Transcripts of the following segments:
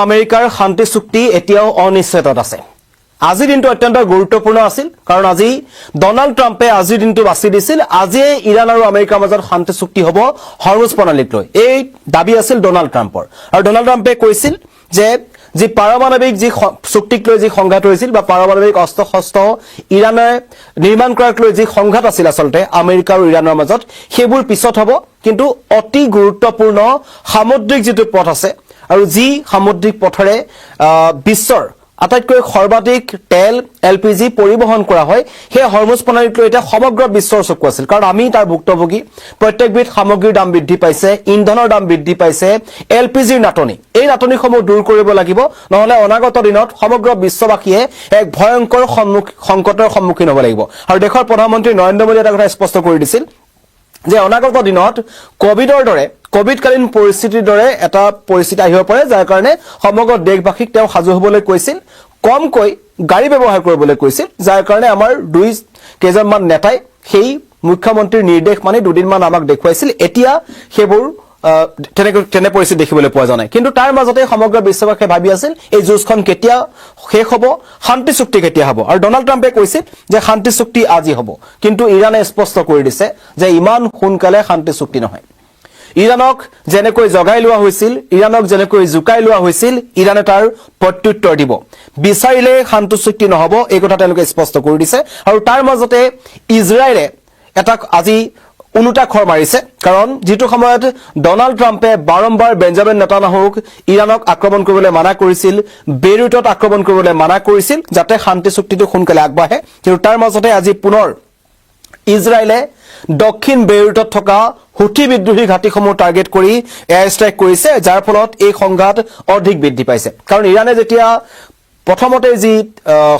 আমেৰিকাৰ শান্তি চুক্তি এতিয়াও অনিশ্চিতত আছে। আজিৰ দিনটো অত্যন্ত গুৰুত্বপূৰ্ণ আছিল কাৰণ আজি ডনাল্ড ট্ৰাম্পে আজিৰ দিনটো বাছি দিছিল আজি ইৰাণ আৰু আমেৰিকাৰ মাজত শান্তি চুক্তি হ'ব হৰমুজ প্ৰণালীক লৈ। এই দাবী আছিল ডনাল্ড ট্ৰাম্পৰ আৰু ডনাল্ড ট্ৰাম্পে কৈছিল যে যি পাৰমাণৱিক যি চুক্তিক লৈ যি সংঘাত হৈছিল বা পাৰমাণৱিক অস্ত্ৰ শস্ত্ৰ ইৰাণে নিৰ্মাণ কৰাক লৈ যি সংঘাত আছিল আচলতে আমেৰিকা আৰু ইৰাণৰ মাজত সেইবোৰ পিছত হ'ব, কিন্তু অতি গুৰুত্বপূৰ্ণ সামুদ্ৰিক যিটো পথ আছে আৰু যি সামুদ্ৰিক পথৰে বিশ্বৰ আটাইতকৈ সৰ্বাধিক তেল এলপিজি পৰিবহন কৰা হয় সেই হৰমুজ প্ৰণালীক লৈ এতিয়া সমগ্ৰ বিশ্বৰ চকু আছিল কাৰণ আমি তাৰ ভুক্তভোগী। প্ৰত্যেকবিধ সামগ্ৰীৰ দাম বৃদ্ধি পাইছে, ইন্ধনৰ দাম বৃদ্ধি পাইছে, এলপিজিৰ নাটনি, এই নাটনিসমূহ দূৰ কৰিব লাগিব, নহলে অনাগত দিনত সমগ্ৰ বিশ্ববাসীয়ে এক ভয়ংকৰ সংকটৰ সন্মুখীন হ'ব লাগিব। আৰু দেশৰ প্ৰধানমন্ত্ৰী নৰেন্দ্ৰ মোদীয়ে এটা কথা স্পষ্ট কৰি দিছিল যে অনাগত দিনত কোভিডকালীন পৰিস্থিতিৰ দৰে এটা পৰিস্থিতি আহিব পাৰে, যাৰ কাৰণে সমগ্ৰ দেশবাসীক তেওঁ সাজু হ'বলৈ কৈছিল, কমকৈ গাড়ী ব্যৱহাৰ কৰিবলৈ কৈছিল, যাৰ কাৰণে আমাৰ কেইজনমান নেতাই সেই মুখ্যমন্ত্ৰীৰ নিৰ্দেশ মানি দুদিনমান আমাক দেখুৱাইছিল। এতিয়া সেইবোৰ তেনে পৰিস্থিতি দেখিবলৈ পোৱা যোৱা নাই, কিন্তু তাৰ মাজতে সমগ্ৰ বিশ্ববাসীয়ে ভাবি আছিল এই যুঁজখন কেতিয়া শেষ হ'ব, শান্তি চুক্তি কেতিয়া হ'ব। আৰু ডনাল্ড ট্ৰাম্পে কৈছিল যে শান্তি চুক্তি আজি হ'ব, কিন্তু ইৰাণে স্পষ্ট কৰি দিছে যে ইমান সোনকালে শান্তি চুক্তি নহয়। ইৰাণক যেনেকৈ জগাই লোৱা হৈছিল, ইৰাণক যেনেকৈ জোকাই লোৱা হৈছিল, ইৰাণে তাৰ প্ৰত্যুত্তৰ দিব। বিচাৰিলে শান্তি চুক্তি নহ'ব, এই কথা তেওঁলোকে স্পষ্ট কৰি দিছে। আৰু তাৰ মাজতে ইজৰাইলে এটা আজি উনুটা খৰ মাৰিছে, কাৰণ যিটো সময়ত ডনাল্ড ট্ৰাম্পে বাৰম্বাৰ বেঞ্জামিন নেতান্যাহুক ইৰাণক আক্ৰমণ কৰিবলৈ মানা কৰিছিল, বেইৰুটত আক্ৰমণ কৰিবলৈ মানা কৰিছিল যাতে শান্তি চুক্তিটো সোনকালে আগবাঢ়ে, কিন্তু তাৰ মাজতে আজি পুনৰ ইজৰাইলে দক্ষিণ বেইৰুটত থকা হুথি বিদ্ৰোহী ঘাটিসমূহ টাৰ্গেট কৰি এয়াৰ ষ্ট্ৰাইক কৰিছে, যাৰ ফলত এই সংঘাত অধিক বৃদ্ধি পাইছে। কাৰণ ইৰাণে যেতিয়া প্ৰথমতে যি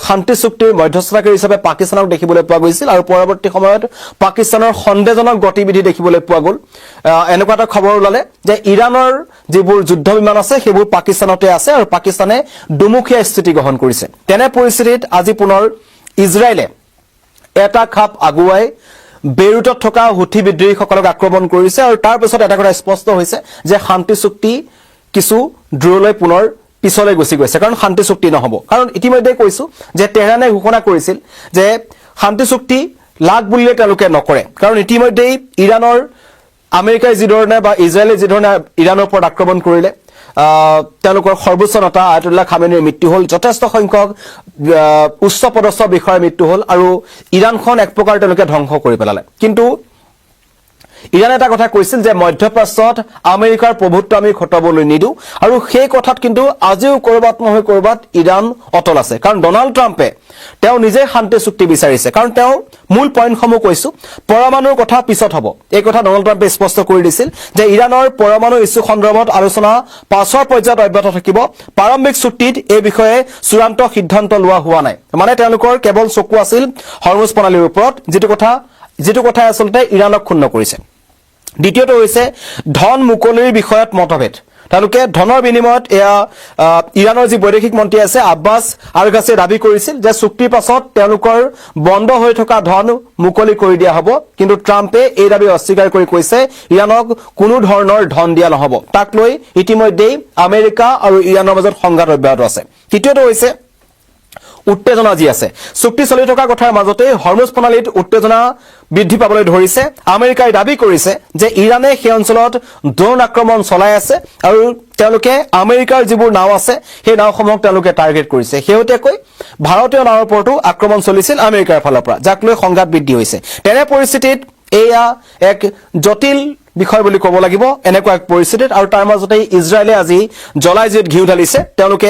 শান্তি চুক্তিৰ মধ্যস্থতাকাৰী হিচাপে পাকিস্তানক দেখিবলৈ পোৱা গৈছিল আৰু পৰৱৰ্তী সময়ত পাকিস্তানৰ সন্দেহজনক গতিবিধি দেখিবলৈ পোৱা গ'ল, এনেকুৱা এটা খবৰ ওলালে যে ইৰাণৰ যিবোৰ যুদ্ধ বিমান আছে সেইবোৰ পাকিস্তানতে আছে আৰু পাকিস্তানে দুমুখীয়া স্থিতি গ্ৰহণ কৰিছে। তেনে পৰিস্থিতিত আজি পুনৰ ইজৰাইলে এটা খাপ আগুৱাই বেইৰুটত থকা হুথি বিদ্ৰোহীসকলক আক্ৰমণ কৰিছে আৰু তাৰ পিছত এটা কথা স্পষ্ট হৈছে যে শান্তি চুক্তি কিছু দূৰলৈ পুনৰ পিছলৈ গুচি গৈছে, কাৰণ শান্তি চুক্তি নহ'ব। কাৰণ ইতিমধ্যে কৈছো যে তেহৰানে ঘোষণা কৰিছিল যে শান্তি চুক্তি লাগ বুলিলে তেওঁলোকে নকৰে, কাৰণ ইতিমধ্যেই ইৰাণৰ আমেৰিকাই যিধৰণে বা ইজৰাইলে যিধৰণে ইৰাণৰ ওপৰত আক্ৰমণ কৰিলে, তেওঁলোকৰ সৰ্বোচ্চ নেতা আয়াতুল্লাহ খামেনিৰ মৃত্যু হ'ল, যথেষ্ট সংখ্যক উচ্চ পদস্থ বিষয়াৰ মৃত্যু হ'ল আৰু ইৰাণখন এক প্ৰকাৰ তেওঁলোকে ধ্বংস কৰি পেলালে। কিন্তু ইৰাণে এটা কথা কৈছিল যে মধ্যপ্ৰাচ্যত আমেৰিকাৰ প্ৰভুত্ব আমি খটাবলৈ নিদিওঁ, আৰু সেই কথাত কিন্তু আজিও ক'ৰবাত নহয় ক'ৰবাত ইৰাণ অটল আছে। কাৰণ ডনাল্ড ট্ৰাম্পে তেওঁ নিজে শান্তি চুক্তি বিচাৰিছে, কাৰণ তেওঁ মূল পইণ্টসমূহ কৈছো, পৰমাণুৰ কথা পিছত হ'ব, এই কথা ডনাল্ড ট্ৰাম্পে স্পষ্ট কৰি দিছিল যে ইৰাণৰ পৰমাণু ইছ্যু সন্দৰ্ভত আলোচনা পাছৰ পৰ্যায়ত অব্যাহত থাকিব। প্ৰাৰম্ভিক চুক্তিত এই বিষয়ে চূড়ান্ত সিদ্ধান্ত লোৱা হোৱা নাই, মানে তেওঁলোকৰ কেৱল চকু আছিল হৰমুজ প্ৰণালীৰ ওপৰত, যিটো কথাই আচলতে ইৰাণক ক্ষুণ্ণ কৰিছে। দ্বিতীয়টো হৈছে ধন মুকলিৰ বিষয়ত মতভেদ। তেওঁলোকে ধনৰ বিনিময়ত ইৰাণৰ যি বৈদেশিক মন্ত্ৰী আছে আব্বাছ আৰগাছিয়ে দাবী কৰিছিল যে চুক্তিৰ পাছত তেওঁলোকৰ বন্ধ হৈ থকা ধন মুকলি কৰি দিয়া হ'ব, কিন্তু ট্ৰাম্পে এই দাবী অস্বীকাৰ কৰি কৈছে ইৰাণক কোনো ধৰণৰ ধন দিয়া নহ'ব। তাক লৈ ইতিমধ্যেই আমেৰিকা আৰু ইৰাণৰ মাজত সংঘাত অব্যাহত আছে। তৃতীয়টো হৈছে উত্তেজনা যি আছে, চুক্তি চলি থকা কথাৰ মাজতে হৰমুজ প্ৰণালীত উত্তেজনা বৃদ্ধি পাবলৈ ধৰিছে। আমেৰিকাই দাবী কৰিছে যে ইৰাণে সেই অঞ্চলত ড্ৰোন আক্ৰমণ চলাই আছে আৰু তেওঁলোকে আমেৰিকাৰ যিবোৰ নাও আছে সেই নাওসমূহক তেওঁলোকে টাৰ্গেট কৰিছে। শেহতীয়াকৈ ভাৰতীয় নাৱৰ ওপৰতো আক্ৰমণ চলিছিল আমেৰিকাৰ ফালৰ পৰা, যাক লৈ সংঘাত বৃদ্ধি হৈছে। তেনে পৰিস্থিতিত এয়া এক জটিল বিষয় বুলি ক'ব লাগিব এনেকুৱা এক পৰিস্থিতিত। আৰু তাৰ মাজতে ইজৰাইলে আজি জ্বলাই জুইত ঘিউ ঢালিছে, তেওঁলোকে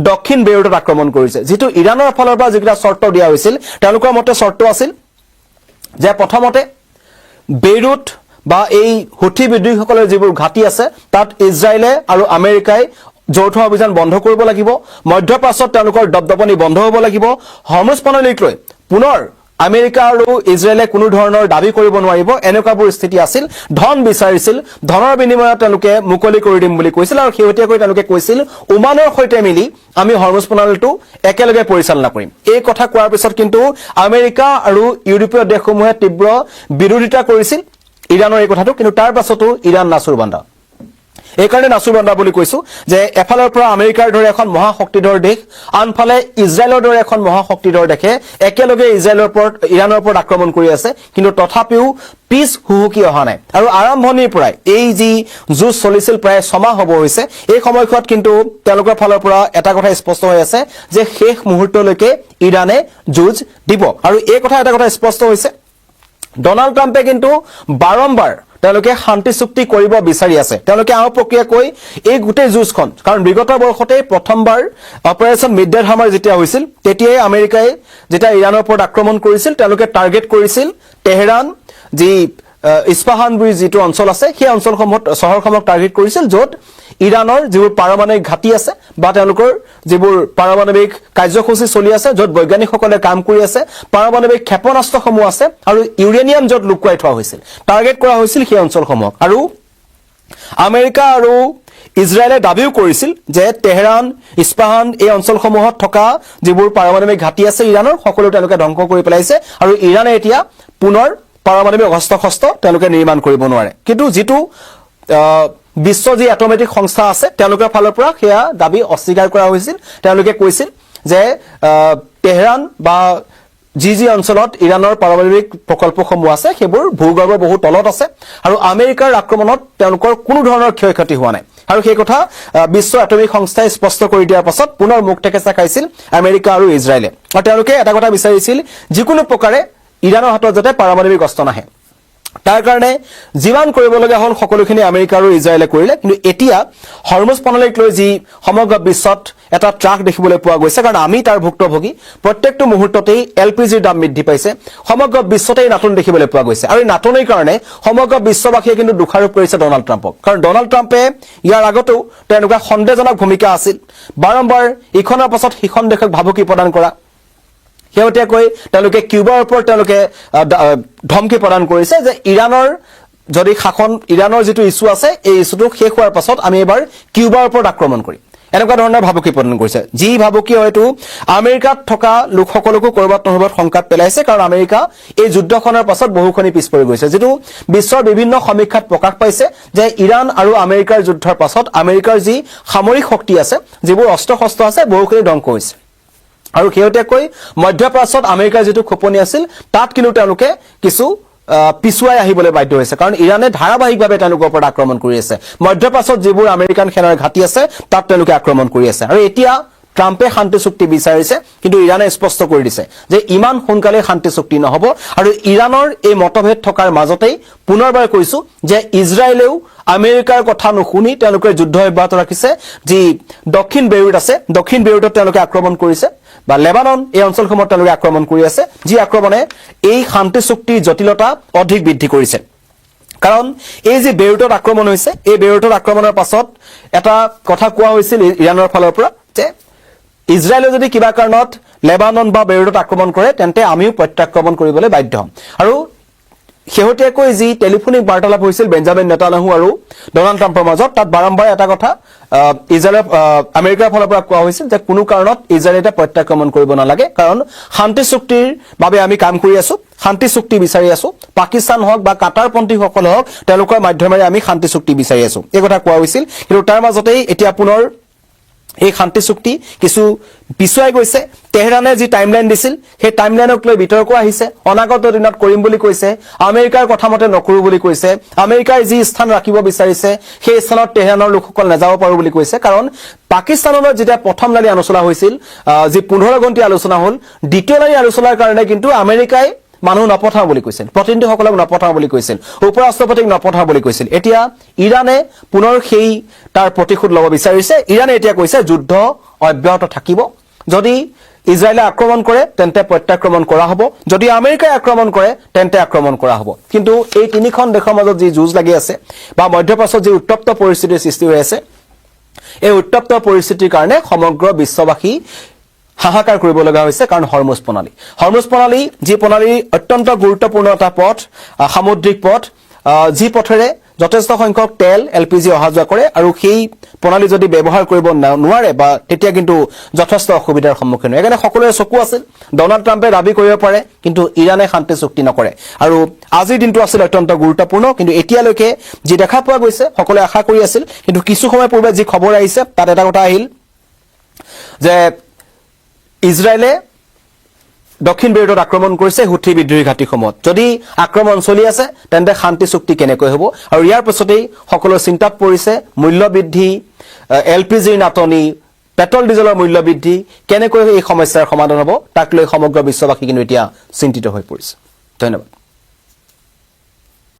দক্ষিণ বেইৰুটত আক্ৰমণ কৰিছে। যিটো ইৰাণৰ ফালৰ পৰা যিকেইটা চৰ্ত দিয়া হৈছিল, তেওঁলোকৰ মতে চৰ্ত আছিল যে প্ৰথমতে বেইৰুট বা এই হুথি বিদ্ৰোহীসকলৰ যিবোৰ ঘাটি আছে তাত ইজৰাইলে আৰু আমেৰিকাই যৌথ অভিযান বন্ধ কৰিব লাগিব, মধ্যপ্ৰাচ্যত তেওঁলোকৰ দপদপনি বন্ধ হ'ব লাগিব, হৰমুজ প্ৰণালীক লৈ পুনৰ আমেৰিকা আৰু ইজৰাইলে কোনো ধৰণৰ দাবী কৰিব নোৱাৰিব, এনেকুৱাবোৰ স্থিতি আছিল। ধন বিচাৰিছিল, ধনৰ বিনিময়ত তেওঁলোকে মুকলি কৰি দিম বুলি কৈছিল, আৰু শেহতীয়াকৈ তেওঁলোকে কৈছিল ওমানৰ সৈতে মিলি আমি হৰমুজ প্ৰণালীটো একেলগে পৰিচালনা কৰিম। এই কথা কোৱাৰ পিছত কিন্তু আমেৰিকা আৰু ইউৰোপীয় দেশসমূহে তীব্ৰ বিৰোধিতা কৰিছিল ইৰাণৰ এই কথাটো, কিন্তু তাৰ পাছতো ইৰাণ নাচুৰ বান্ধা। এই কাৰণে নাচুৰবান্দা বুলি কৈছো যে এফালৰ পৰা আমেৰিকাৰ দৰে এখন মহাশক্তিধৰ দেশ আনফালে ইজৰাইলৰ দৰে এখন মহাশক্তিধৰ দেশে একেলগে ইৰানৰ ওপৰত আক্ৰমণ কৰি আছে কিন্তু তথাপিও পিছ হুহুকি অহা নাই আৰু আৰম্ভণিৰ পৰাই এই যি যুঁজ চলিছিল প্ৰায় ছমাহ হ'ব হৈছে এই সময়ত কিন্তু তেওঁলোকৰ ফালৰ পৰা এটা কথা স্পষ্ট হৈ আছে যে শেষ মুহূৰ্তলৈকে ইৰানে যুঁজ দিব আৰু এই কথা এটা কথা স্পষ্ট হৈছে ডোনাল্ড ট্ৰাম্পে কিন্তু বাৰম্বাৰ তেওঁলোকে শান্তি চুক্তি কৰিব বিচাৰি আছে তেওঁলোকে আও প্ৰক্ৰিয়াকৈ এই গোটেই যুঁজখন কাৰণ বিগত বৰ্ষতে প্ৰথমবাৰ অপাৰেচন মিডনাইট হামাৰ যেতিয়া হৈছিল তেতিয়াই আমেৰিকাই যেতিয়া ইৰানৰ ওপৰত আক্ৰমণ কৰিছিল তেওঁলোকে টাৰ্গেট কৰিছিল তেহৰান যি ইস্পাহান বুলি যিটো অঞ্চল আছে সেই অঞ্চলসমূহত চহৰসমূহক টাৰ্গেট কৰিছিল য'ত ইৰানৰ যিবোৰ পাৰমাণৱিক ঘাটি আছে বা তেওঁলোকৰ যিবোৰ পাৰমাণৱিক কাৰ্যসূচী চলি আছে য'ত বৈজ্ঞানিকসকলে কাম কৰি আছে পাৰমাণৱিক ক্ষেপণাস্ত্ৰসমূহ আছে আৰু ইউৰেনিয়াম য'ত লুকুৱাই থোৱা হৈছিল টাৰ্গেট কৰা হৈছিল সেই অঞ্চলসমূহক আৰু আমেৰিকা আৰু ইজৰাইলে দাবীও কৰিছিল যে তেহৰান ইস্পাহান এই অঞ্চলসমূহত থকা যিবোৰ পাৰমাণৱিক ঘাটি আছে ইৰানৰ সকলো তেওঁলোকে ধ্বংস কৰি পেলাইছে আৰু ইৰানে এতিয়া পুনৰ পাৰমাণৱিক অস্ত্ৰ-শস্ত্ৰ তেওঁলোকে নিৰ্মাণ কৰিব নোৱাৰে কিন্তু যিটো বিশ্ব যি এটমেটিক সংস্থা আছে তেওঁলোকৰ ফালৰ পৰা সেয়া দাবী অস্বীকাৰ কৰা হৈছিল তেওঁলোকে কৈছিল যে তেহৰান বা যি অঞ্চলত ইৰানৰ পাৰমাণৱিক প্ৰকল্পসমূহ আছে সেইবোৰ ভূগৰ্ভৰ বহু তলত আছে আৰু আমেৰিকাৰ আক্ৰমণত তেওঁলোকৰ কোনো ধৰণৰ ক্ষয়ক্ষতি হোৱা নাই আৰু সেই কথা বিশ্ব এটমিক সংস্থাই স্পষ্ট কৰি দিয়াৰ পাছত পুনৰ মুখ ঠেকেচা খাইছিল আমেৰিকা আৰু ইজৰাইলে আৰু তেওঁলোকে এটা কথা বিচাৰিছিল যিকোনো প্ৰকাৰে ইৰানৰ হাতত যাতে পাৰমাণৱিক অস্ত্ৰ নাহে তাৰ কাৰণে যিমান কৰিবলগীয়া হল সকলোখিনি আমেৰিকা আৰু ইজৰাইলে কৰিলে কিন্তু এতিয়া হৰমুজ প্ৰণালীক লৈ যি সমগ্ৰ বিশ্বত এটা ট্ৰাক দেখিবলৈ পোৱা গৈছে কাৰণ আমি তাৰ ভুক্তভোগী প্ৰত্যেকটো মুহূৰ্ততেই এলপিজিৰ দাম বৃদ্ধি পাইছে সমগ্ৰ বিশ্বতেই নাটন দেখিবলৈ পোৱা গৈছে আৰু নাটনৰ কাৰণে সমগ্ৰ বিশ্ববাসীয়ে কিন্তু দুখাৰোপ কৰিছে ডোনাল্ড ট্ৰাম্পক কাৰণ ডোনাল্ড ট্ৰাম্পে ইয়াৰ আগতেও তেনেকুৱা সন্দেহজনক ভূমিকা আছিল বাৰম্বাৰ ইখনৰ পাছত সিখন দেশক ভাবুকি প্ৰদান কৰা শেহতীয়াকৈ তেওঁলোকে কিউবাৰ ওপৰত তেওঁলোকে ধমকি প্ৰদান কৰিছে যে ইৰানৰ যদি শাসন ইৰানৰ যিটো ইছ্যু আছে এই ইছ্যুটো শেষ হোৱাৰ পাছত আমি এবাৰ কিউবাৰ ওপৰত আক্ৰমণ কৰিম এনেকুৱা ধৰণৰ ভাবুকি প্ৰদান কৰিছে যি ভাবুকি হয়তো আমেৰিকাত থকা লোকসকলকো কৰবাত নহবাত সংকাত পেলাইছে কাৰণ আমেৰিকা এই যুদ্ধখনৰ পাছত বহুখিনি পিছ পৰি গৈছে যেটো বিশ্বৰ বিভিন্ন সমীক্ষাত প্ৰকাশ পাইছে যে ইৰাণ আৰু আমেৰিকাৰ যুদ্ধৰ পাছত আমেৰিকাৰ যি সামৰিক শক্তি আছে যিবোৰ অস্ত্ৰ-শস্ত্ৰ আছে বহুখিনি ধ্বংস হৈছে আৰু শেহতীয়াকৈ মধ্যপ্ৰাচ্যত আমেৰিকাৰ যেটো খোপনি আছিল তাত কিন্তু তেওঁলোকে কিছু পিছুৱাই আহিবলৈ বাধ্য হৈছে কাৰণ ইৰানে ধাৰাবাহিকভাৱে তেওঁলোকৰ ওপৰত আক্ৰমণ কৰি আছে মধ্যপ্ৰাচ্যত যিবোৰ আমেৰিকান সেনাৰ ঘাটি আছে তাত তেওঁলোকে আক্ৰমণ কৰি আছে আৰু এতিয়া ট্ৰাম্পে শান্তি চুক্তি বিচাৰিছে কিন্তু ইৰানে স্পষ্ট কৰি দিছে যে ইমান সোনকালে শান্তি চুক্তি নহব আৰু ইৰানৰ এই মতভেদ থকাৰ মাজতেই পুনৰবাৰ কৈছো যে ইজৰাইলেও আমেৰিকাৰ কথা নুশুনি তেওঁলোকে যুদ্ধ অব্যাহত ৰাখিছে যি দক্ষিণ বেইৰুট আছে দক্ষিণ বেইৰুটত তেওঁলোকে আক্ৰমণ কৰিছে বা লেবানন এই অঞ্চলসমূহত তেওঁলোকে আক্ৰমণ কৰি আছে যি আক্ৰমণে এই শান্তি চুক্তিৰ জটিলতা অধিক বৃদ্ধি কৰিছে কাৰণ এই যে বেইৰুটত আক্ৰমণ হৈছে এই বেইৰুটত আক্ৰমণৰ পাছত এটা কথা কোৱা হৈছিল ইৰানৰ ফালৰ পৰা যে ইজৰাইলে যদি কিবা কাৰণত লেবানন বা বেইৰুটত আক্ৰমণ কৰে তেন্তে আমিও প্ৰত্যাক্ৰমণ কৰিবলৈ বাধ্য হ'ম আৰু শেহতীয়াকৈ যি টেলিফোনিক বাৰ্তালাপ হৈছিল বেঞ্জামিন নেতানয়াহু আৰু ডোনাল্ড ট্ৰাম্পৰ মাজত তাত বাৰম্বাৰ এটা কথা ইজৰাইল আমেৰিকাৰ ফালৰ পৰা কোৱা হৈছিল যে কোনো কাৰণত ইজৰাইলে প্ৰত্যাক্ৰমণ কৰিব নালাগে কাৰণ শান্তি চুক্তিৰ বাবে আমি কাম কৰি আছো শান্তি চুক্তি বিচাৰি আছো পাকিস্তান হওক বা কাটাৰপন্থীসকল হওক তেওঁলোকৰ মাধ্যমেৰে আমি শান্তি চুক্তি বিচাৰি আছো এই কথা কোৱা হৈছিল কিন্তু তাৰ মাজতেই এতিয়া পুনৰ এই শান্তি চুক্তি কিছু পিছুৱাই গৈছে তেহৰানে যি টাইমলাইন দিছিল সেই টাইমলাইনক লৈ বিতৰ্ক আহিছে অনাগত দিনত কৰিম বুলি কৈছে আমেৰিকাৰ কথা মতে নকৰো বুলি কৈছে আমেৰিকাৰ যি স্থান ৰাখিব বিচাৰিছে সেই স্থানত তেহৰানৰ লোকসকল নাযাব পাৰো বুলি কৈছে কাৰণ পাকিস্তানৰ যেতিয়া প্ৰথম লানি আলোচনা হৈছিল যি 15 ঘণ্টা আলোচনা হল দ্বিতীয় লানি আলোচনাৰ কাৰণে কিন্তু আমেৰিকাই মানুহ নপঠাও বুলি কৈছিল প্ৰতিনিধিসকলক নপঠাও বুলি কৈছিল উপৰাষ্ট্ৰপতিক নপঠাও বুলি কৈছিল এতিয়া ইৰানে পুনৰ সেই তাৰ প্ৰতিশোধ ল'ব বিচাৰিছে ইৰানে এতিয়া কৈছে যুদ্ধ অব্যাহত থাকিব যদি ইজৰাইলে আক্ৰমণ কৰে তেন্তে প্ৰত্যাক্ৰমণ কৰা হ'ব যদি আমেৰিকাই আক্ৰমণ কৰে তেন্তে আক্ৰমণ কৰা হ'ব কিন্তু এই তিনিখন দেশৰ মাজত যি যুঁজ লাগি আছে বা মধ্যপ্ৰাচ্যত যি উত্তপ্ত পৰিস্থিতিৰ সৃষ্টি হৈ আছে এই উত্তপ্ত পৰিস্থিতিৰ কাৰণে সমগ্ৰ বিশ্ববাসী হাহাকাৰ কৰিব লগা হৈছে কাৰণ হৰমুজ প্ৰণালী যি প্ৰণালী অত্যন্ত গুৰুত্বপূৰ্ণ এটা পথ সামুদ্ৰিক পথ যি পথেৰে যথেষ্ট সংখ্যক তেল LPG অহা যোৱা কৰে আৰু সেই প্ৰণালী যদি ব্যৱহাৰ কৰিব নোৱাৰে বা তেতিয়া কিন্তু যথেষ্ট অসুবিধাৰ সন্মুখীন হয়। এখানে সকলোৰে চকু আছিল ডনাল্ড ট্ৰাম্পে দাবী কৰিব পাৰে কিন্তু ইৰানে শান্তি চুক্তি নকৰে আৰু আজিৰ দিনটো আছিল অত্যন্ত গুৰুত্বপূৰ্ণ কিন্তু এতিয়ালৈকে যি দেখা পোৱা গৈছে সকলোৱে আশা কৰি আছিল কিন্তু কিছু সময় পূৰ্বে যি খবৰ আহিছে তাত এটা কথা আহিল যে ইজৰাইলে দক্ষিণ বেৰুটত আক্ৰমণ কৰিছে হুথি বিদ্ৰোহী ঘাটিসমূহত যদি আক্ৰমণ চলি আছে তেন্তে শান্তি চুক্তি কেনেকৈ হ'ব আৰু ইয়াৰ পিছতেই সকলো চিন্তাত পৰিছে মূল্য বৃদ্ধি LPGৰ নাটনি পেট্ৰল ডিজেলৰ মূল্য বৃদ্ধি কেনেকৈ এই সমস্যাৰ সমাধান হ'ব তাক লৈ সমগ্ৰ বিশ্ববাসী কিন্তু এতিয়া চিন্তিত হৈ পৰিছে। ধন্যবাদ।